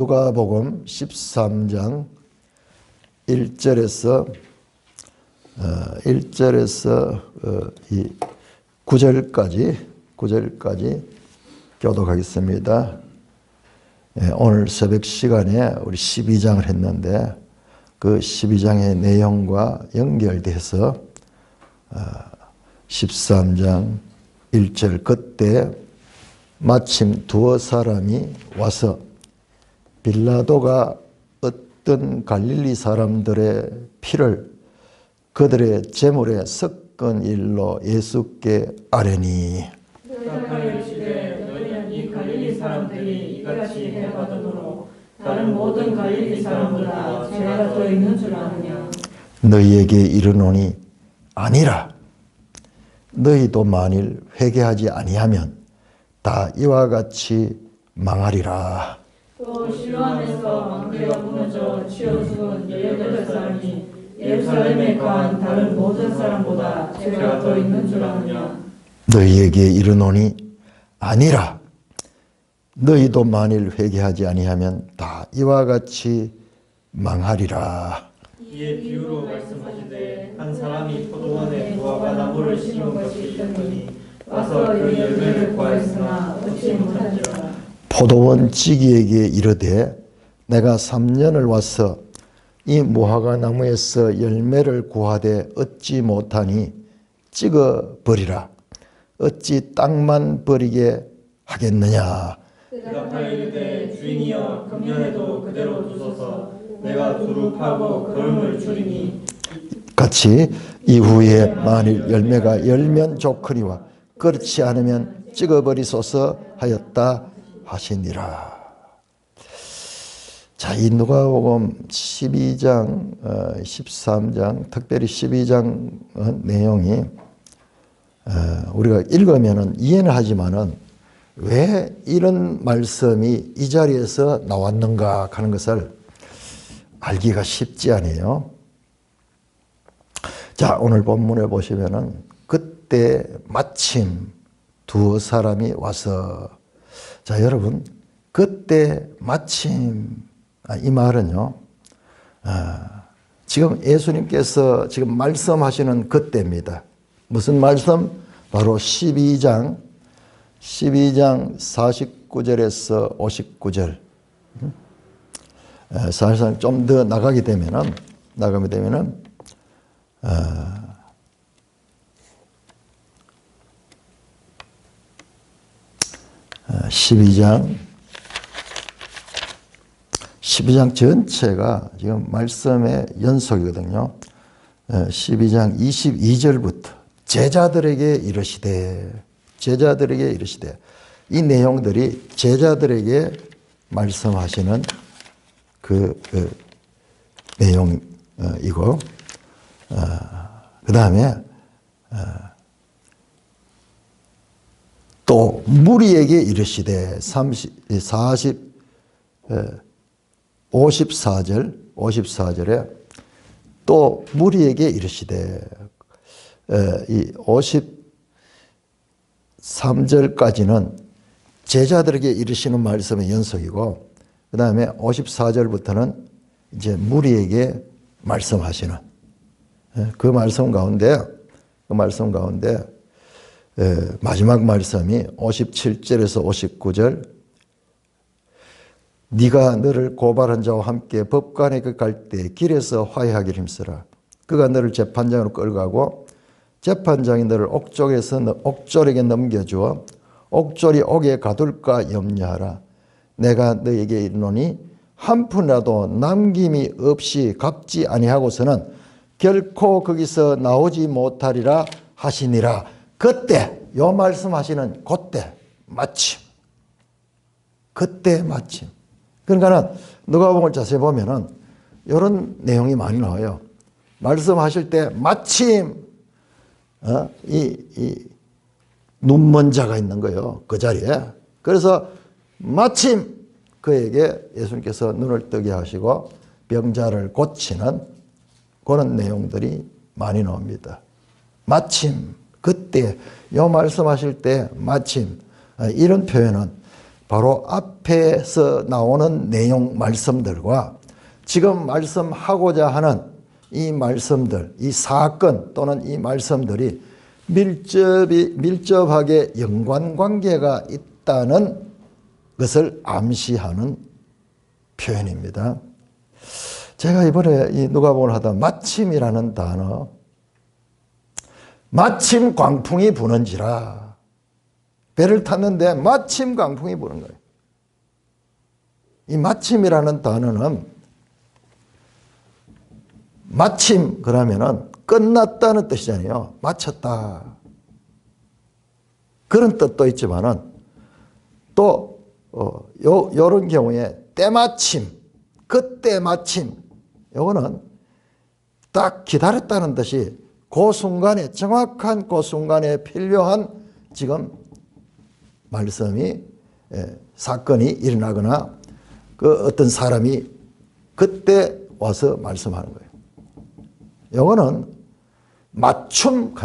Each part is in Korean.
누가복음 13장 1절에서 9절까지 교독하겠습니다. 오늘 새벽 시간에 우리 12장을 했는데 그 12장의 내용과 연결돼서 13장 1절 그때 마침 두어 사람이 와서 빌라도가 어떤 갈릴리 사람들의 피를 그들의 제물에 섞은 일로 예수께 아뢰니 너희는 이 갈릴리 사람들이 이같이 해받으므로 다른 모든 갈릴리 사람보다 죄가 더 있는 줄 아느냐. 너희에게 이르노니 아니라 너희도 만일 회개하지 아니하면 다 이와 같이 망하리라. 또 실로암에서 망대가 무너져 치어 죽은 18사람이 예루살렘에 거한 다른 모든 사람보다 죄가 더 있는 줄 아느냐. 너희에게 이르노니 아니라 너희도 만일 회개하지 아니하면 다 이와 같이 망하리라. 이에 비유로 말씀하시되 한 사람이 포도원에 무화과 나무를 심은 것이 있더니 와서 그 열매를 구하였으나 얻지 못한지라. 포도원 지기에게 이르되 내가 3년을 와서 이 무화과 나무에서 열매를 구하되 얻지 못하니 찍어 버리라. 어찌 땅만 버리게 하겠느냐. 대답하여 이르되 주인이여 금년에도 그대로 두소서. 내가 두루 파고 거름을 줄이니. 같이 이후에 만일 열매가 열면 좋거니와 그렇지 않으면 찍어버리소서 하였다 하시니라. 자, 이 누가복음 12장, 13장, 특별히 12장 내용이 우리가 읽으면은 이해는 하지만은 왜 이런 말씀이 이 자리에서 나왔는가 하는 것을 알기가 쉽지 않아요. 자, 오늘 본문에 보시면은 그때 마침 두 사람이 와서, 자, 여러분, 그때 마침, 이 말은요, 지금 예수님께서 지금 말씀하시는 그때입니다. 무슨 말씀? 바로 12장 49절에서 59절. 사실상 좀 더 나가게 되면은 12장 전체가 지금 말씀의 연속이거든요. 12장 22절부터 제자들에게 이르시되 이 내용들이 제자들에게 말씀하시는 그 내용이고, 그 다음에 또 무리에게 이르시되 54절에 또 무리에게 이르시되, 이 53절까지는 제자들에게 이르시는 말씀의 연속이고, 그 다음에 54절부터는 이제 무리에게 말씀하시는 그 말씀 가운데 마지막 말씀이 57절에서 59절, 네가 너를 고발한 자와 함께 법관에 갈 때 길에서 화해하기를 힘쓰라. 그가 너를 재판장으로 끌고 재판장이 너를 옥졸에게 넘겨주어 옥졸이 옥에 가둘까 염려하라. 내가 너에게 이르노니 한 푼이라도 남김이 없이 갚지 아니하고서는 결코 거기서 나오지 못하리라 하시니라. 그때, 요 말씀하시는 그때 마침. 그러니까는 누가복음을 자세히 보면은 이런 내용이 많이 나와요. 말씀하실 때 마침 이 눈먼 자가 있는 거예요. 그 자리에. 그래서 마침 그에게 예수님께서 눈을 뜨게 하시고 병자를 고치는 그런 내용들이 많이 나옵니다. 마침, 그때, 요 말씀하실 때 마침, 이런 표현은 바로 앞에서 나오는 내용 말씀들과 지금 말씀하고자 하는 이 말씀들, 이 사건 또는 이 말씀들이 밀접하게 연관관계가 있다는 것을 암시하는 표현입니다. 제가 이번에 이 누가복음을 하다 마침이라는 단어, 마침 광풍이 부는지라, 배를 탔는데 마침 광풍이 부는 거예요. 이 마침이라는 단어는 마침 그러면은 끝났다는 뜻이잖아요. 마쳤다. 그런 뜻도 있지만은 또 요런 경우에 때마침, 그때 마침, 요거는 딱 기다렸다는 듯이 그 순간에, 정확한 그 순간에 필요한 지금 말씀이, 사건이 일어나거나 그 어떤 사람이 그때 와서 말씀하는 거예요. 요거는 맞춤.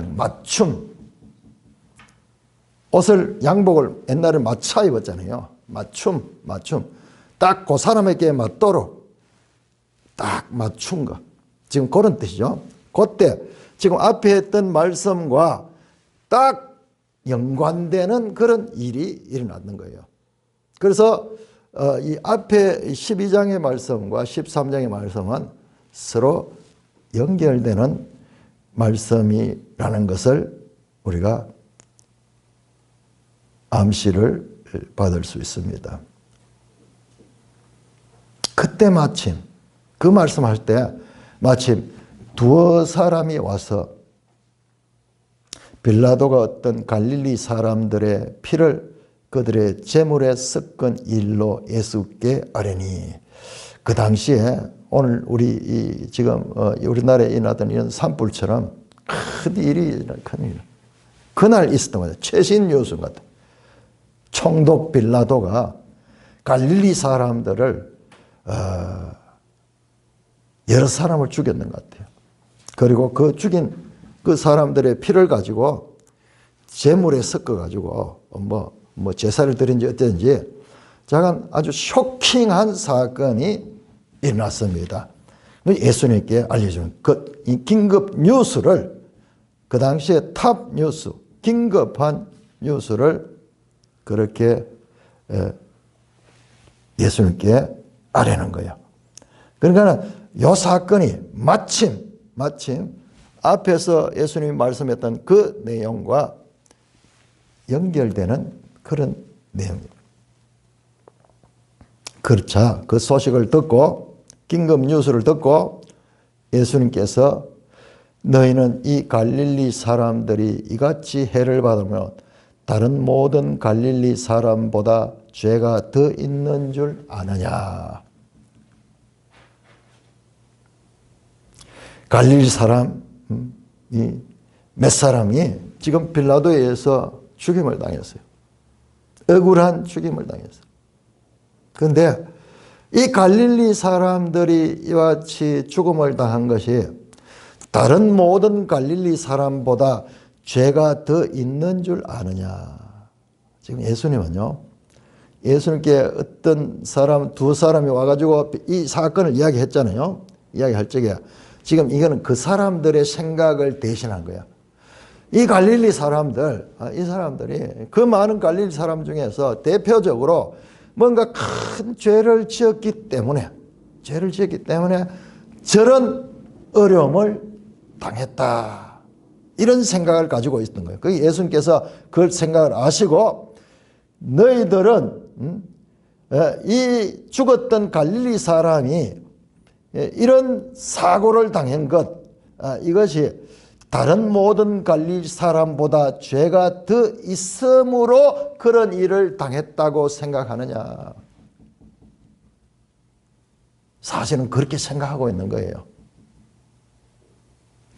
옷을, 양복을 옛날에 맞춰 입었잖아요. 맞춤. 딱 그 사람에게 맞도록 딱 맞춘 거. 지금 그런 뜻이죠. 그때 지금 앞에 했던 말씀과 딱 연관되는 그런 일이 일어났는 거예요. 그래서 이 앞에 12장의 말씀과 13장의 말씀은 서로 연결되는 말씀이라는 것을 우리가 암시를 받을 수 있습니다. 그때 마침, 그 말씀할 때 마침 두어 사람이 와서 빌라도가 어떤 갈릴리 사람들의 피를 그들의 제물에 섞은 일로 예수께 아뢰니, 그 당시에 오늘 우리 지금 우리나라에 일어나던 이런 산불처럼 큰 일이, 그날 있었던 거죠. 최신 뉴스 같은. 총독 빌라도가 갈릴리 사람들을 여러 사람을 죽였는 것 같아요. 그리고 그 죽인 그 사람들의 피를 가지고 제물에 섞어 가지고 뭐 제사를 드린지 어쩐지 작은 아주 쇼킹한 사건이 일어났습니다. 예수님께 알려주는 이 긴급 뉴스를, 그 당시에 탑 뉴스, 긴급한 뉴스를 그렇게 예수님께 아뢰는 거예요. 그러니까 이 사건이 마침 앞에서 예수님이 말씀했던 그 내용과 연결되는 그런 내용입니다. 그렇자 그 소식을 듣고, 긴급 뉴스를 듣고 예수님께서 너희는 이 갈릴리 사람들이 이같이 해를 받으면 다른 모든 갈릴리 사람보다 죄가 더 있는 줄 아느냐. 갈릴리 사람 몇 사람이 지금 빌라도에 의해서 죽임을 당했어요. 억울한 죽임을 당했어요. 그런데 이 갈릴리 사람들이 이와 같이 죽음을 당한 것이 다른 모든 갈릴리 사람보다 죄가 더 있는 줄 아느냐. 지금 예수님은요, 예수님께 어떤 사람, 두 사람이 와가지고 이 사건을 이야기했잖아요. 이야기할 적에 지금 이거는 그 사람들의 생각을 대신한 거야. 이 갈릴리 사람들, 이 사람들이 그 많은 갈릴리 사람 중에서 대표적으로 뭔가 큰 죄를 지었기 때문에 저런 어려움을 당했다. 이런 생각을 가지고 있었던 거예요. 그 예수님께서 그 생각을 아시고 너희들은 이 죽었던 갈릴리 사람이 이런 사고를 당한 것, 이것이 다른 모든 갈릴리 사람보다 죄가 더 있음으로 그런 일을 당했다고 생각하느냐. 사실은 그렇게 생각하고 있는 거예요.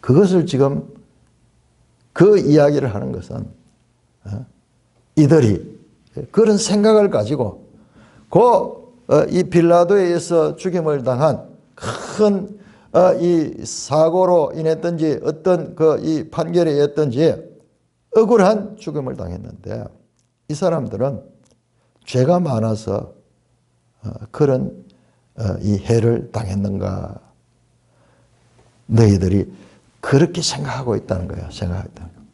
그것을 지금 그 이야기를 하는 것은 이들이 그런 생각을 가지고 이 빌라도에 의해서 죽임을 당한 큰 이 사고로 인했든지 어떤 이 판결에 의했든지 억울한 죽임을 당했는데 이 사람들은 죄가 많아서 그런 이 해를 당했는가? 너희들이 그렇게 생각하고 있다는 거예요. 생각하고 있다는 거예요.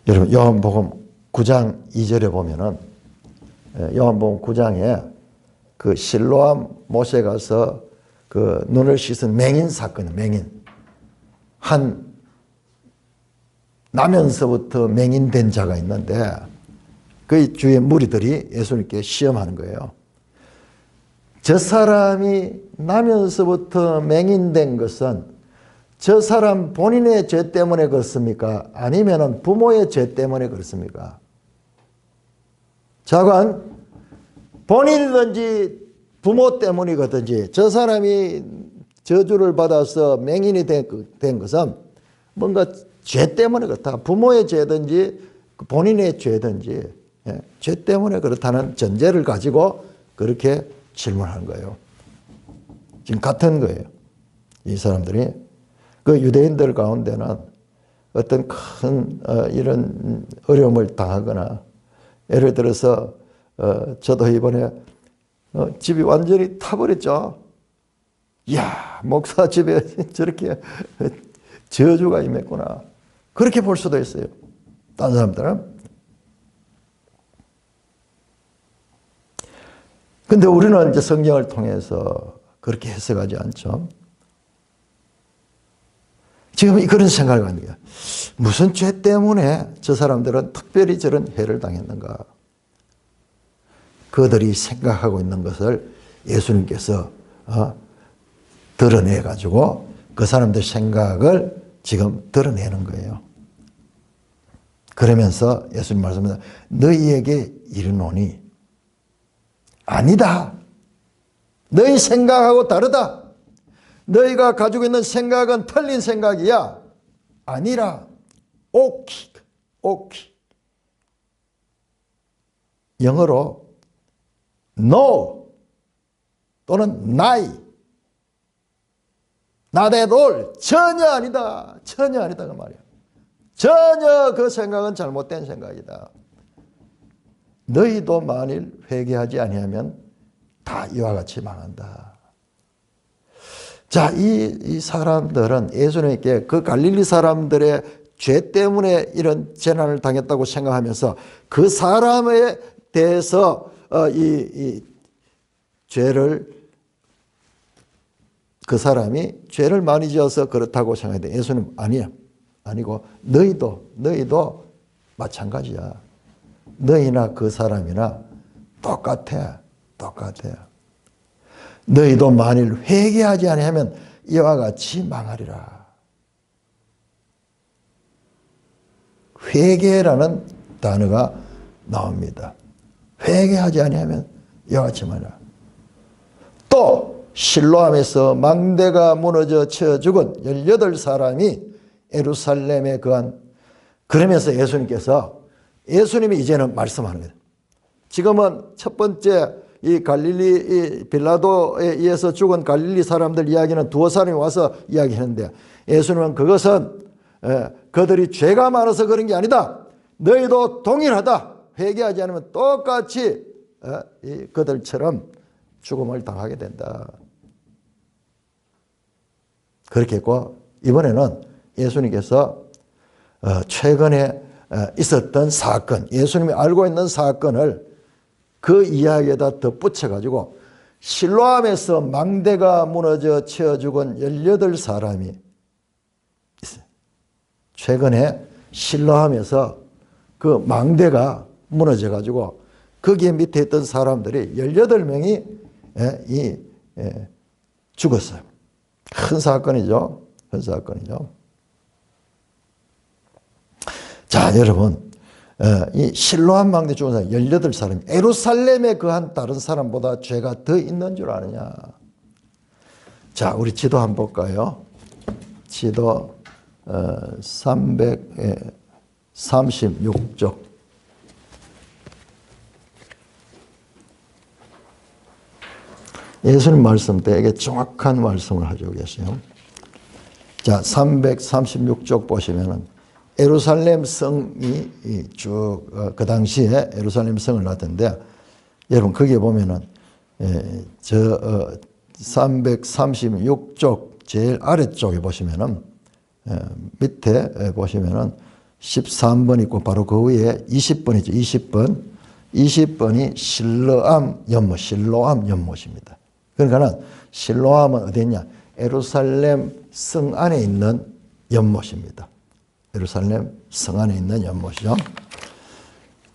여러분 요한복음 9장 2절에 보면은 요한복음 9장에 그 실로암 못에 가서 그 눈을 씻은 맹인 사건이에요. 맹인. 한 나면서부터 맹인된 자가 있는데 그 주위의 무리들이 예수님께 시험하는 거예요. 저 사람이 나면서부터 맹인된 것은 저 사람 본인의 죄 때문에 그렇습니까? 아니면 부모의 죄 때문에 그렇습니까? 자관 본인이든지 부모 때문이거든지 저 사람이 저주를 받아서 맹인이 된 것은 뭔가 죄 때문에 그렇다. 부모의 죄든지 본인의 죄든지 죄 때문에 그렇다는 전제를 가지고 그렇게 질문하는 거예요. 지금 같은 거예요. 이 사람들이 그 유대인들 가운데는 어떤 큰 이런 어려움을 당하거나 예를 들어서 저도 이번에 집이 완전히 타버렸죠. 이야, 목사 집에 저렇게 저주가 임했구나. 그렇게 볼 수도 있어요. 다른 사람들은. 근데 우리는 이제 성경을 통해서 그렇게 해석하지 않죠. 지금 그런 생각을 하는 거야. 무슨 죄 때문에 저 사람들은 특별히 저런 해를 당했는가? 그들이 생각하고 있는 것을 예수님께서 드러내가지고 그 사람들 생각을 지금 드러내는 거예요. 그러면서 예수님 말씀합니다. 너희에게 이르노니 아니다. 너희 생각하고 다르다. 너희가 가지고 있는 생각은 틀린 생각이야. 아니라 오키. 영어로 no 또는 나이 not at all 전혀 아니다. 전혀 아니다 그 말이야. 전혀 그 생각은 잘못된 생각이다. 너희도 만일 회개하지 아니하면 다 이와 같이 망한다. 자, 이 사람들은 예수님께 그 갈릴리 사람들의 죄 때문에 이런 재난을 당했다고 생각하면서 그 사람에 대해서 이 죄를 그 사람이 죄를 많이 지어서 그렇다고 생각했는데 예수님 아니고 너희도 마찬가지야. 너희나 그 사람이나 똑같아. 너희도 만일 회개하지 아니하면 이와 같이 망하리라. 회개라는 단어가 나옵니다. 회개하지 아니하면 이와 같이 망하리라. 또 실로암에서 망대가 무너져 쳐 죽은 18사람이 예루살렘에 거한. 그러면서 예수님이 이제는 말씀하는 거예요. 지금은 첫 번째 이 갈릴리 빌라도에 의해서 죽은 갈릴리 사람들 이야기는 두어 사람이 와서 이야기하는데 예수님은 그것은 그들이 죄가 많아서 그런 게 아니다. 너희도 동일하다. 회개하지 않으면 똑같이 그들처럼 죽음을 당하게 된다. 그렇게 했고 이번에는 예수님께서 최근에 있었던 사건, 예수님이 알고 있는 사건을 그 이야기에다 덧붙여가지고 실로암에서 망대가 무너져 치어 죽은 18사람이 있어요. 최근에 실로암에서 그 망대가 무너져가지고 거기에 밑에 있던 사람들이 18명이 죽었어요. 큰 사건이죠. 자, 여러분, 이 실로암 망대 죽은 사람 18사람, 예루살렘에 거한 다른 사람보다 죄가 더 있는 줄 아느냐. 자, 우리 지도 한번 볼까요? 지도 336쪽. 예수님 말씀 되게 정확한 말씀을 하시고 계세요. 자, 336쪽 보시면은 예루살렘 성이 쭉 그 당시에 예루살렘 성을 놨던데 여러분 거기에 보면은 저 336쪽 제일 아래쪽에 보시면은 밑에 보시면은 13번 있고 바로 그 위에 20번이죠. 20번이 실로암 연못입니다. 그러니까는 실로암은 어디냐? 예루살렘 성 안에 있는 연못입니다. 예루살렘 성 안에 있는 연못이죠.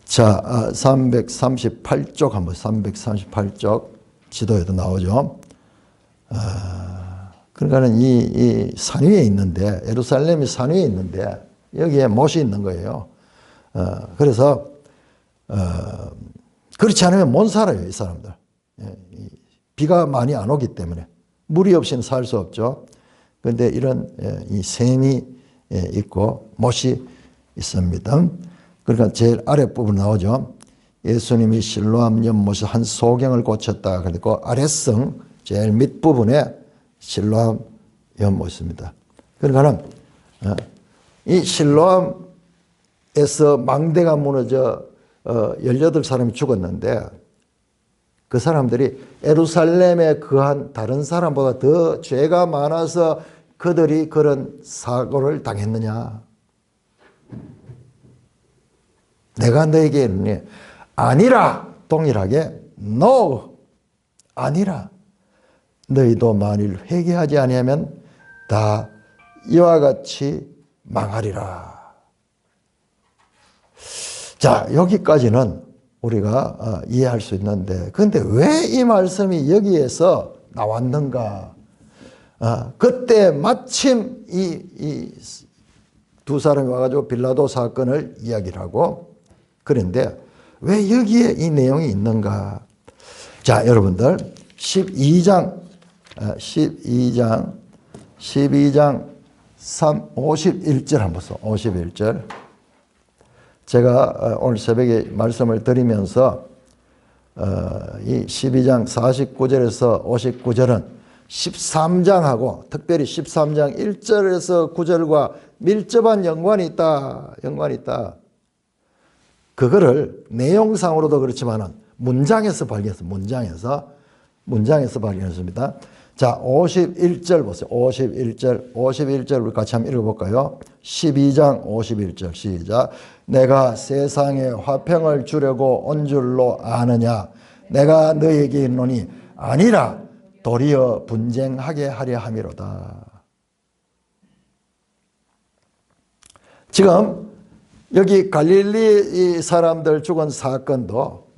자, 338쪽 한번 338쪽 지도에도 나오죠. 그러니까는 이 산 위에 있는데 예루살렘이 산 위에 있는데 여기에 못이 있는 거예요. 그래서 그렇지 않으면 못 살아요, 이 사람들. 비가 많이 안 오기 때문에 물이 없이는 살 수 없죠. 그런데 이런 이 샘이 있고 못이 있습니다. 그러니까 제일 아랫부분 나오죠. 예수님이 실로암 연못에 한 소경을 고쳤다. 그리고 아랫성 제일 밑부분에 실로암 연못이 있습니다. 그러니까는 이 실로암에서 망대가 무너져 18사람이 죽었는데 그 사람들이 예루살렘에 거한 다른 사람보다 더 죄가 많아서 그들이 그런 사고를 당했느냐? 내가 너에게 이르니 아니라, 동일하게 no, 아니라. 너희도 만일 회개하지 아니하면 다 이와 같이 망하리라. 자, 여기까지는 우리가 이해할 수 있는데, 그런데 왜 이 말씀이 여기에서 나왔는가? 그때 마침 이 두 사람이 와가지고 빌라도 사건을 이야기를 하고, 그런데 왜 여기에 이 내용이 있는가? 자, 여러분들 12장 51절 한번 보세요. 51절. 제가 오늘 새벽에 말씀을 드리면서 이 12장 49절에서 59절은 13장하고 특별히 13장 1절에서 9절과 밀접한 연관이 있다. 그거를 내용상으로도 그렇지만은 문장에서 발견했습니다. 자, 51절 보세요. 51절 우리 같이 한번 읽어볼까요? 12장 51절 시작. 내가 세상에 화평을 주려고 온 줄로 아느냐? 내가 너에게 이르노니 아니라 도리어 분쟁하게 하려 함이로다. 지금 여기 갈릴리 사람들 죽은 사건도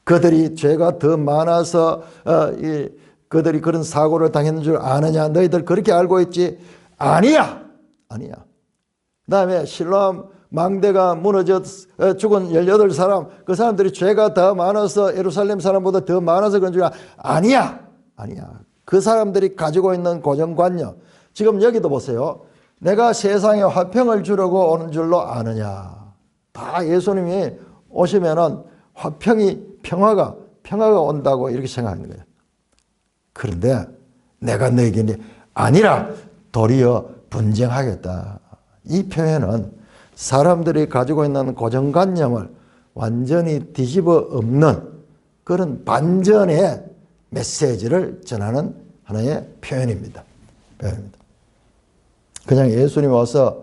그들이 죄가 더 많아서 그들이 그런 사고를 당했는 줄 아느냐? 너희들 그렇게 알고 있지? 아니야. 그 다음에 실로암 망대가 무너져 죽은 18사람, 그 사람들이 죄가 더 많아서 예루살렘 사람보다 더 많아서 그런 줄 아니야. 그 사람들이 가지고 있는 고정관념. 지금 여기도 보세요. 내가 세상에 화평을 주려고 오는 줄로 아느냐. 다 예수님이 오시면은 평화가 온다고 이렇게 생각하는 거예요. 그런데 내가 너에게 아니라 도리어 분쟁하겠다. 이 표현은 사람들이 가지고 있는 고정관념을 완전히 뒤집어 엎는 그런 반전의 메시지를 전하는 하나의 표현입니다. 그냥 예수님 와서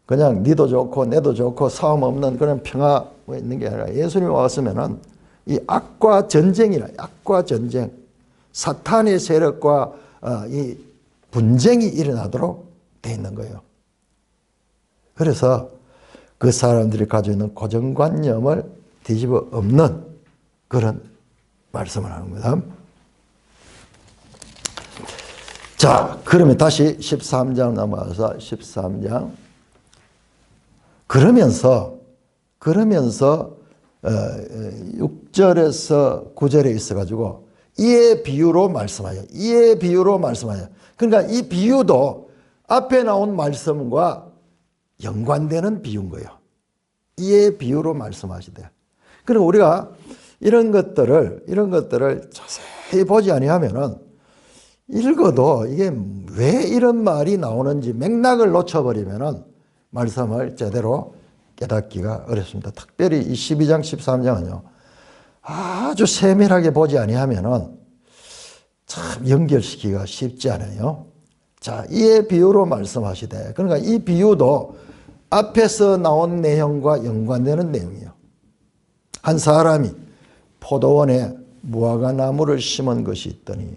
그냥 니도 좋고 내도 좋고 싸움 없는 그런 평화 있는 게 아니라 예수님 왔으면은 이 악과 전쟁, 사탄의 세력과 이 분쟁이 일어나도록 돼 있는 거예요. 그래서 그 사람들이 가지고 있는 고정관념을 뒤집어 엎는 그런 말씀을 하는 겁니다. 자, 그러면 다시 13장 넘어가서 13장. 그러면서 6절에서 9절에 있어가지고 이의 비유로 말씀하여. 그러니까 이 비유도 앞에 나온 말씀과 연관되는 비유인 거예요. 이의 비유로 말씀하시대. 그리고 우리가 이런 것들을 자세히 보지 아니하면은 읽어도 이게 왜 이런 말이 나오는지 맥락을 놓쳐버리면은 말씀을 제대로 깨닫기가 어렵습니다. 특별히 이 12장 13장은요. 아주 세밀하게 보지 아니하면은 참 연결시키기가 쉽지 않아요. 자, 이의 비유로 말씀하시되, 그러니까 이 비유도 앞에서 나온 내용과 연관되는 내용이에요. 한 사람이 포도원에 무화과나무를 심은 것이 있더니,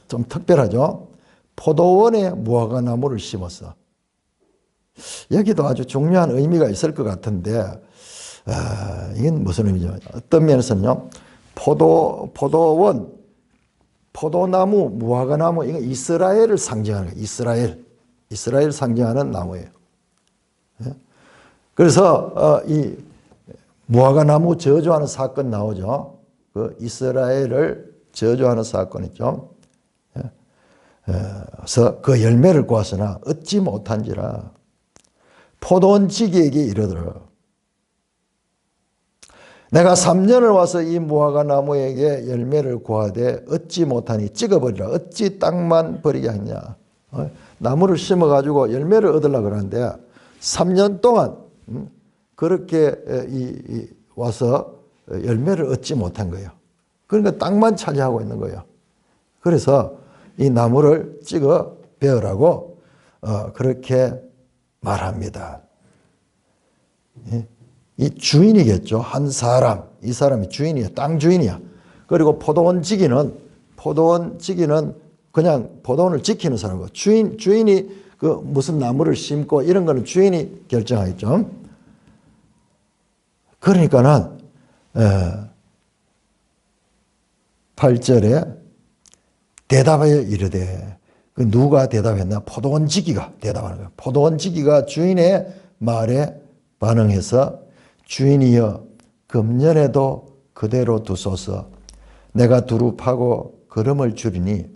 좀 특별하죠? 포도원에 무화과나무를 심었어. 여기도 아주 중요한 의미가 있을 것 같은데, 이건 무슨 의미죠? 어떤 면에서는요, 포도원, 포도나무, 무화과나무, 이건 이스라엘을 상징하는 거예요. 이스라엘 상징하는 나무예요. 그래서 이 무화과나무 저주하는 사건 나오죠. 그 이스라엘을 저주하는 사건 있죠. 그래서 그 열매를 구하으나 얻지 못한지라 포도원 지기에게 이르더라. 내가 3년을 와서 이 무화과나무에게 열매를 구하되 얻지 못하니 찍어버리라. 어찌 땅만 버리게 하냐. 나무를 심어가지고 열매를 얻으려고 그러는데 3년 동안 그렇게 와서 열매를 얻지 못한 거예요. 그러니까 땅만 차지하고 있는 거예요. 그래서 이 나무를 찍어 베으라고 그렇게 말합니다. 이 주인이겠죠. 한 사람, 이 사람이 주인이야. 땅 주인이야. 그리고 포도원 지기는 그냥 포도원을 지키는 사람이고, 주인이 그 무슨 나무를 심고 이런 거는 주인이 결정하겠죠. 그러니까는 8절에 대답하여 이르되, 그 누가 대답했나? 포도원 지기가 대답하는 거예요. 포도원 지기가 주인의 말에 반응해서 주인이여 금년에도 그대로 두소서. 내가 두루 파고 거름을 줄이니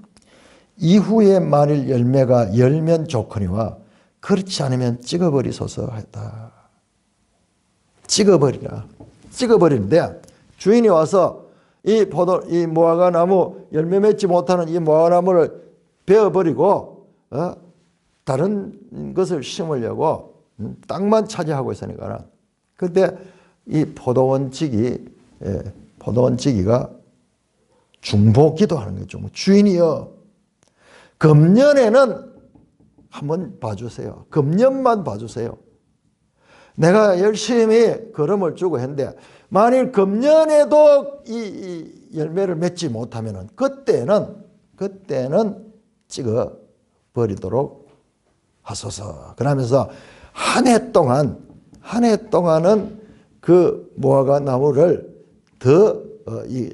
이후에 만일 열매가 열면 좋거니와 그렇지 않으면 찍어버리소서 했다. 찍어버리라. 찍어버리는데 주인이 와서 이 무화과나무 열매 맺지 못하는 이 무화과나무를 베어버리고 다른 것을 심으려고 땅만 차지하고 있으니까. 그때 이 포도원 지기가 중보 기도하는 거죠. 주인이여, 금년에는 한번 봐주세요. 금년만 봐주세요. 내가 열심히 거름을 주고 했는데 만일 금년에도 이 열매를 맺지 못하면은 그때는 찍어 버리도록 하소서. 그러면서 한 해 동안은 그 무화과 나무를 더 이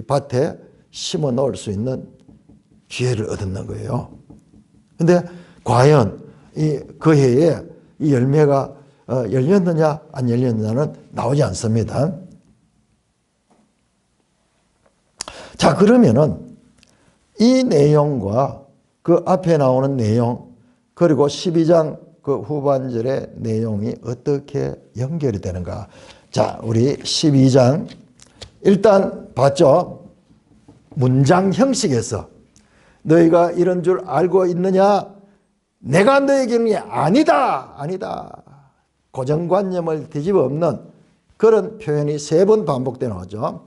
밭에 심어 놓을 수 있는 기회를 얻는 거예요. 근데 과연 그 해에 이 열매가 열렸느냐 안 열렸느냐는 나오지 않습니다. 자, 그러면은 이 내용과 그 앞에 나오는 내용, 그리고 12장 그 후반절의 내용이 어떻게 연결이 되는가? 자, 우리 12장 일단 봤죠? 문장 형식에서 너희가 이런 줄 알고 있느냐? 내가 너에게는 게 아니다. 고정관념을 뒤집어 엎는 그런 표현이 3번 반복되는 거죠.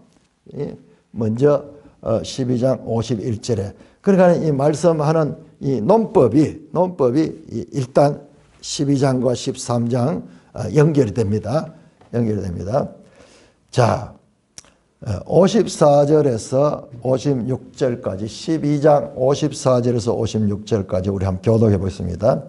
먼저 12장 51절에. 그러니까 이 말씀하는 이 논법이 일단 12장과 13장 연결이 됩니다. 자, 54절에서 56절까지 12장 54절에서 56절까지 우리 한번 교독해 보겠습니다.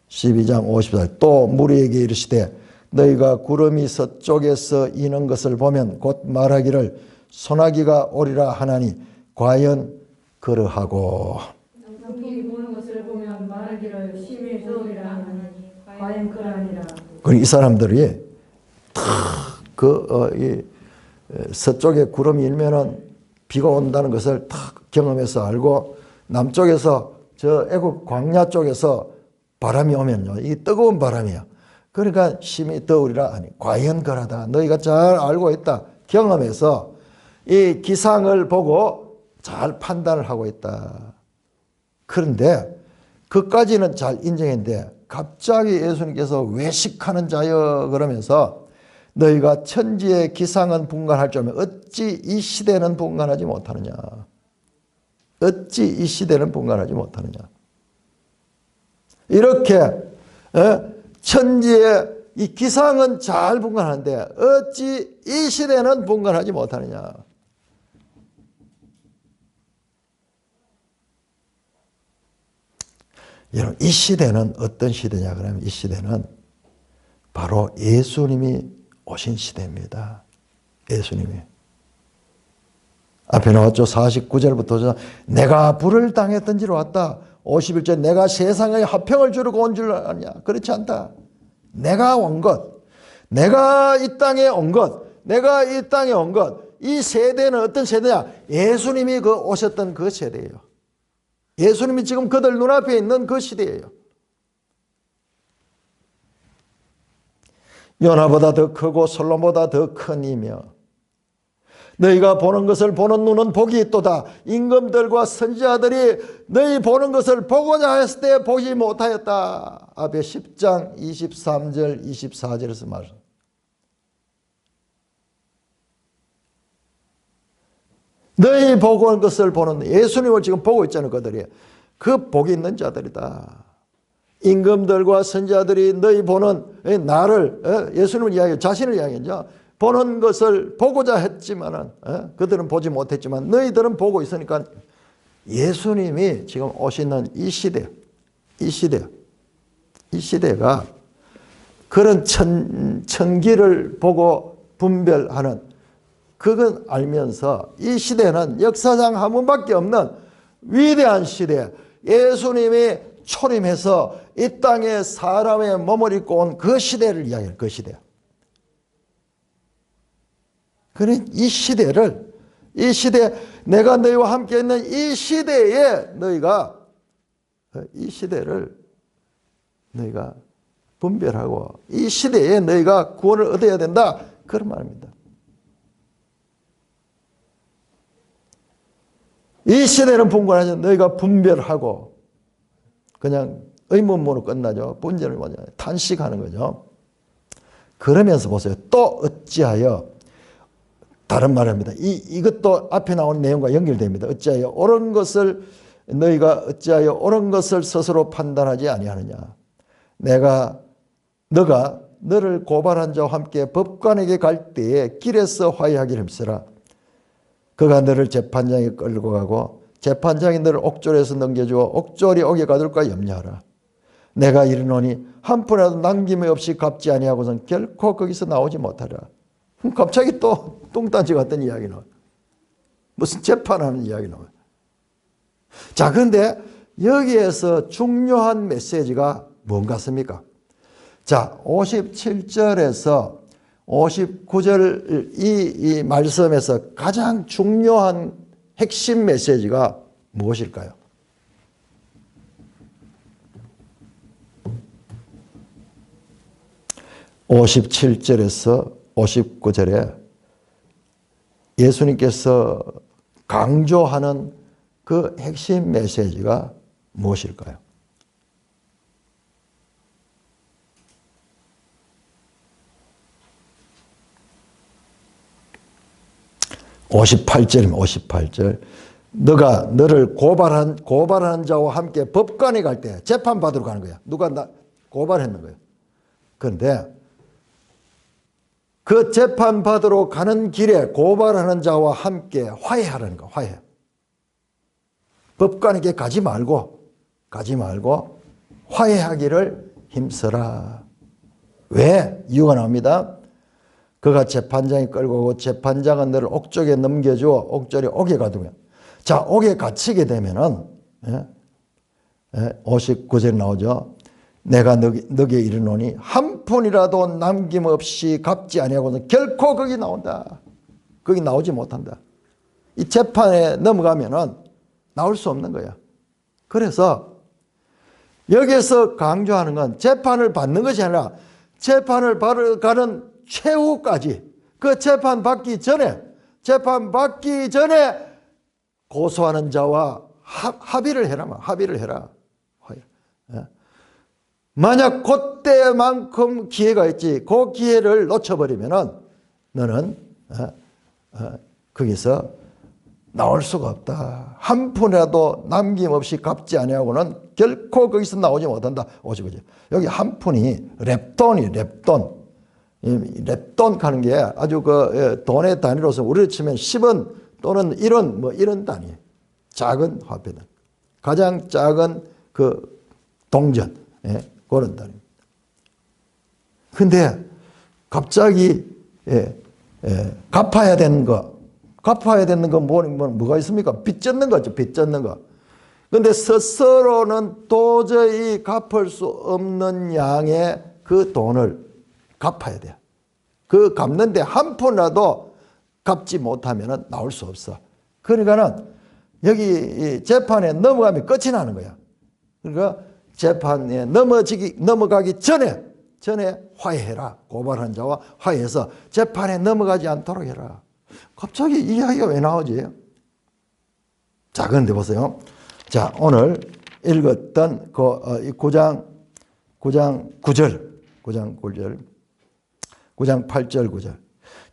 12장 54절. 또 무리에게 이르시되 너희가 구름이 서쪽에서 이는 것을 보면 곧 말하기를 소나기가 오리라 하나니 과연 그러하고, 남쪽이 보는 것을 보면 말하기를 심히 더우리라 하나니 과연 그러하니라. 이 사람들이 서쪽에 구름이 일면은 비가 온다는 것을 탁 경험해서 알고, 남쪽에서 저 애굽 광야 쪽에서 바람이 오면요, 이 뜨거운 바람이야. 그러니까 심히 더우리라 하니 과연 그러하다. 너희가 잘 알고 있다. 경험해서 이 기상을 보고 잘 판단을 하고 있다. 그런데 그까지는 잘 인정했는데 갑자기 예수님께서 외식하는 자여 그러면서 너희가 천지의 기상은 분간할 줄 알면 어찌 이 시대는 분간하지 못하느냐. 어찌 이 시대는 분간하지 못하느냐. 이렇게 천지의 이 기상은 잘 분간하는데 어찌 이 시대는 분간하지 못하느냐. 여러분, 이 시대는 어떤 시대냐 그러면 이 시대는 바로 예수님이 오신 시대입니다. 예수님이. 앞에 나왔죠. 49절부터 내가 불을 당했던지로 왔다. 51절 내가 세상에 화평을 주려고 온 줄 아냐. 그렇지 않다. 내가 온 것, 내가 이 땅에 온 것, 내가 이 땅에 온 것, 이 세대는 어떤 세대냐. 예수님이 오셨던 그 세대예요. 예수님이 지금 그들 눈앞에 있는 그 시대예요. 요나보다 더 크고 솔로몬보다 더 큰 이며 너희가 보는 것을 보는 눈은 복이 있도다. 임금들과 선지자들이 너희 보는 것을 보고자 했을 때 보지 못하였다. 앞에 10장 23절 24절에서 말씀. 너희 보고 온 것을 보는 예수님을 지금 보고 있잖아요. 그들이. 그 복이 있는 자들이다. 임금들과 선지자들이 너희 보는 나를 예수님을 이야기해 자신을 이야기하죠. 보는 것을 보고자 했지만은 그들은 보지 못했지만 너희들은 보고 있으니까 예수님이 지금 오시는 이 시대가 그런 천기를 보고 분별하는 그건 알면서 이 시대는 역사상 한 번밖에 없는 위대한 시대, 예수님이 초림해서 이 땅에 사람의 몸을 입고 온 그 시대를 이야기해요. 그 시대. 그래 이 시대 내가 너희와 함께 있는 이 시대에 이 시대를 너희가 분별하고 이 시대에 너희가 구원을 얻어야 된다. 그런 말입니다. 이 시대는 분간하지 너희가 분별하고 그냥 의문문으로 끝나죠. 분별을 뭐냐 탄식하는 거죠. 그러면서 보세요. 또 어찌하여 다른 말입니다. 이것도 앞에 나온 내용과 연결됩니다. 어찌하여 옳은 것을 너희가 어찌하여 옳은 것을 스스로 판단하지 아니하느냐. 너가 너를 고발한 자와 함께 법관에게 갈 때에 길에서 화해하기를 힘쓰라. 그가 너를 재판장에 끌고 가고 재판장이 너를 옥졸에서 넘겨주어 옥졸이 옥에 가둘까 염려하라. 내가 이르노니 한 푼이라도 남김이 없이 갚지 아니하고선 결코 거기서 나오지 못하라. 갑자기 또 똥단지 같은 이야기 나와요. 무슨 재판하는 이야기 나와요. 자, 그런데 여기에서 중요한 메시지가 뭔 같습니까? 자, 57절에서 59절 이 말씀에서 가장 중요한 핵심 메시지가 무엇일까요? (57절에서) 59절에 예수님께서 강조하는 그 핵심 메시지가 무엇일까요? (58절입니다) 58절 너가 너를 고발한 자와 함께 법관에 갈 때 재판받으러 가는 거야. 누가 나 고발했는 거예요. 그런데 그 재판받으러 가는 길에 고발하는 자와 함께 화해하라는 거. 화해. 법관에게 가지 말고 화해하기를 힘써라. 왜? 이유가 나옵니다. 그가 재판장에 끌고 오고 재판장은 너를 옥쪽에 넘겨주어 옥졸이 옥에 가두면, 자, 옥에 갇히게 되면은 59절 나오죠. 내가 너에게 이르노니 한 푼이라도 남김없이 갚지 아니하고는 결코 거기 나온다. 거기 나오지 못한다. 이 재판에 넘어가면은 나올 수 없는 거야. 그래서 여기에서 강조하는 건 재판을 받는 것이 아니라 재판을 받으러 가는 최후까지, 그 재판 받기 전에 고소하는 자와 합의를 해라. 만약 그때만큼 기회가 있지, 그 기회를 놓쳐버리면은 너는 거기서 나올 수가 없다. 한 푼이라도 남김없이 갚지 아니하고는 결코 거기서 나오지 못한다. 오직오직. 여기 한 푼이 랩돈. 이 랩돈 하는 게 아주 그 돈의 단위로서 우리로 치면 10원 또는 1원 뭐 이런 단위. 작은 화폐다. 가장 작은 그 동전. 그런 단위입니다. 근데 갑자기 갚아야 되는 거. 갚아야 되는 건 뭐가 있습니까? 빚 졌는 거죠. 빚 졌는 거. 근데 스스로는 도저히 갚을 수 없는 양의 그 돈을 갚아야 돼요. 그 갚는데 한 푼이라도 갚지 못하면 나올 수 없어. 그러니까는 여기 재판에 넘어가면 끝이 나는 거야. 그러니까 재판에 넘어가기 전에 화해해라. 고발한 자와 화해해서 재판에 넘어가지 않도록 해라. 갑자기 이 이야기가 왜 나오지? 자, 그런데 보세요. 자, 오늘 읽었던 그 9장 9절, 9장 8절 9절.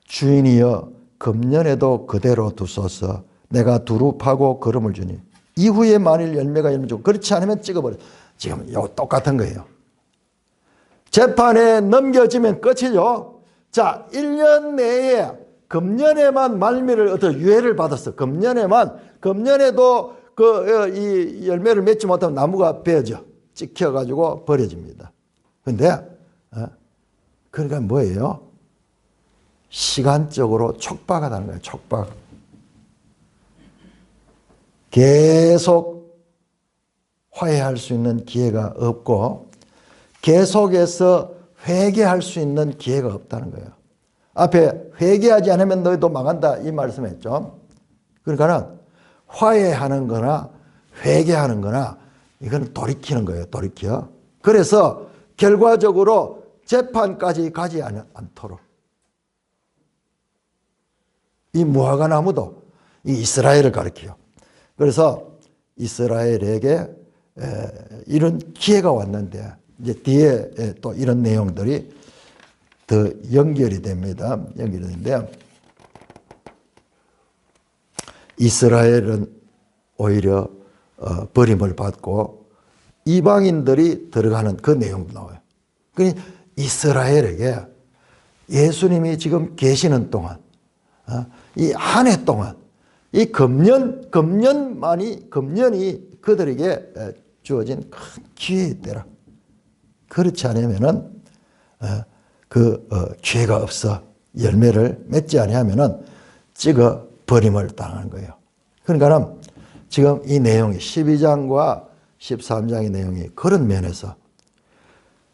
주인이여 금년에도 그대로 두소서. 내가 두루 파고 거름을 주니 이후에 만일 열매가 열매 주고 그렇지 않으면 찍어버려. 지금 이거 똑같은 거예요. 재판에 넘겨지면 끝이죠. 자, 1년 내에 금년에만 말미를 어떤 유예를 받았어. 금년에도 이 열매를 맺지 못하면 나무가 베어져. 찍혀가지고 버려집니다. 근데, 그러니까 뭐예요? 시간적으로 촉박하다는 거예요. 촉박. 계속 화해할 수 있는 기회가 없고, 계속해서 회개할 수 있는 기회가 없다는 거예요. 앞에 회개하지 않으면 너희도 망한다 이 말씀했죠. 그러니까 화해하는 거나 회개하는 거나 이건 돌이키는 거예요. 돌이켜. 그래서 결과적으로 재판까지 가지 않도록 이 무화과나무도 이 이스라엘을 가리켜요. 그래서 이스라엘에게 이런 기회가 왔는데 이제 뒤에 또 이런 내용들이 더 연결이 됩니다. 연결이 되는데 이스라엘은 오히려 버림을 받고 이방인들이 들어가는 그 내용도 나와요. 그러니 이스라엘에게 예수님이 지금 계시는 동안 이 한 해 동안 이 금년이 그들에게 주어진 큰 기회의 때라. 그렇지 않으면은 기회가 없어. 열매를 맺지 아니하면은 찍어 버림을 당하는 거예요. 그러니까 지금 이 내용이 12장과 13장의 내용이 그런 면에서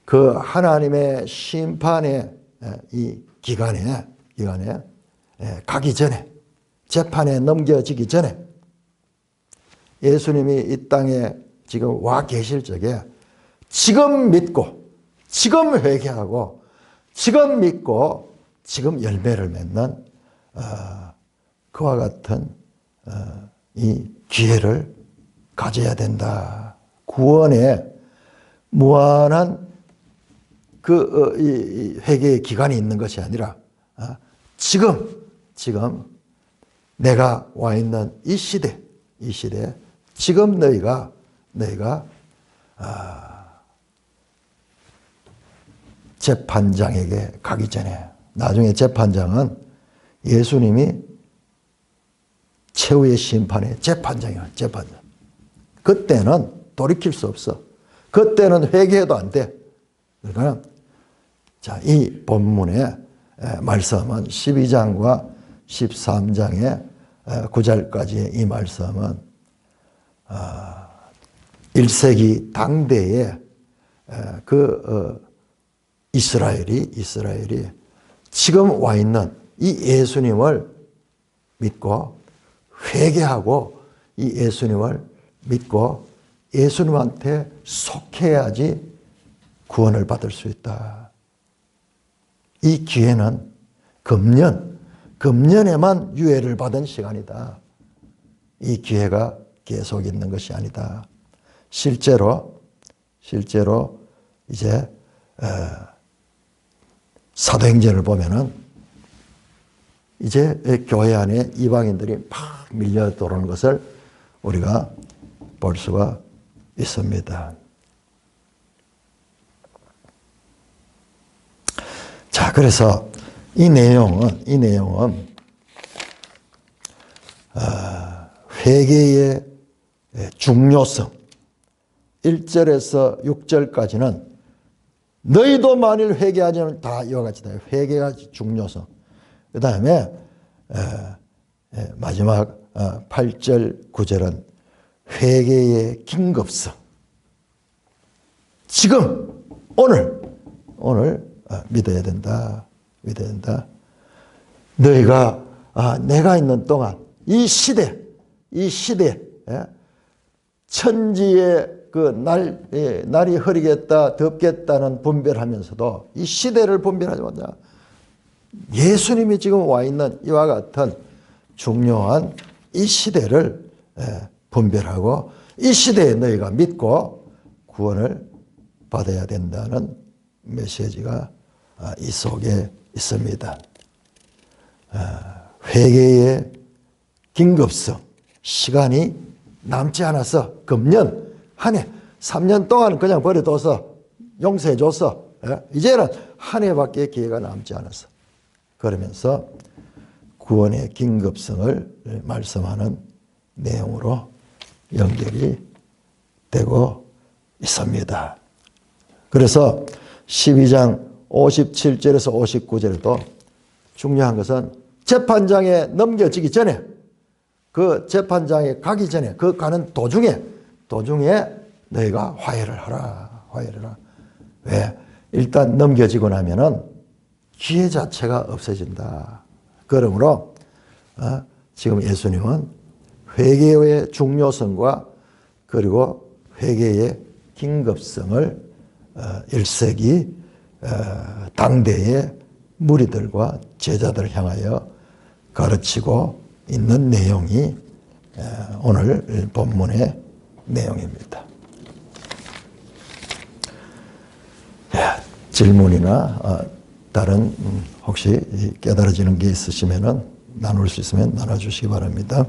그 하나님의 심판의 이 기간에 가기 전에 재판에 넘겨지기 전에 예수님이 이 땅에 지금 와 계실 적에 지금 믿고 지금 회개하고 지금 믿고 지금 열매를 맺는 그와 같은 이 기회를 가져야 된다. 구원에 무한한 이 회개의 기간이 있는 것이 아니라 지금 내가 와 있는 이 시대 지금 너희가 재판장에게 가기 전에 나중에 재판장은 예수님이 최후의 심판의 재판장이야. 재판장. 그때는 돌이킬 수 없어. 그때는 회개해도 안 돼. 그러니까 자, 이 본문의 말씀은 12장과 13장의 9절까지의 이 말씀은 1세기 당대의 이스라엘이 지금 와 있는 이 예수님을 믿고 회개하고 이 예수님을 믿고 예수님한테 속해야지 구원을 받을 수 있다. 이 기회는 금년에만 유예를 받은 시간이다. 이 기회가 계속 있는 것이 아니다. 실제로 이제 사도행전을 보면은 이제 교회 안에 이방인들이 막 밀려 들어오는 것을 우리가 볼 수가 있습니다. 자, 그래서 이 내용은 회개의 중요성, 1절에서 6절까지는 너희도 만일 회개하지 않으면 다 이와 같이다. 회개가 중요성. 그 다음에 마지막 8절, 9절은 회개의 긴급성. 지금, 오늘 믿어야 된다. 믿어야 된다. 너희가 내가 있는 동안 이 시대 천지의 그 날이 흐리겠다 덥겠다는 분별하면서도 이 시대를 분별하지 못한다. 예수님이 지금 와 있는 이와 같은 중요한 이 시대를 분별하고 이 시대에 너희가 믿고 구원을 받아야 된다는 메시지가 이 속에 있습니다. 회개의 긴급성, 시간이 남지 않아서 금년 한 해, 3년 동안 그냥 버려둬서 용서해줘서 이제는 한 해밖에 기회가 남지 않았어. 그러면서 구원의 긴급성을 말씀하는 내용으로 연결이 되고 있습니다. 그래서 12장 57절에서 59절에도 중요한 것은 재판장에 넘겨지기 전에 그 재판장에 가기 전에 그 가는 도중에 너희가 화해를 하라. 왜? 일단 넘겨지고 나면은 기회 자체가 없어진다. 그러므로 지금 예수님은 회개의 중요성과 그리고 회개의 긴급성을 1세기 당대의 무리들과 제자들을 향하여 가르치고 있는 내용이 오늘 본문의 내용입니다. 질문이나 다른 혹시 깨달아지는 게 있으시면은 나눌 수 있으면 나눠주시기 바랍니다.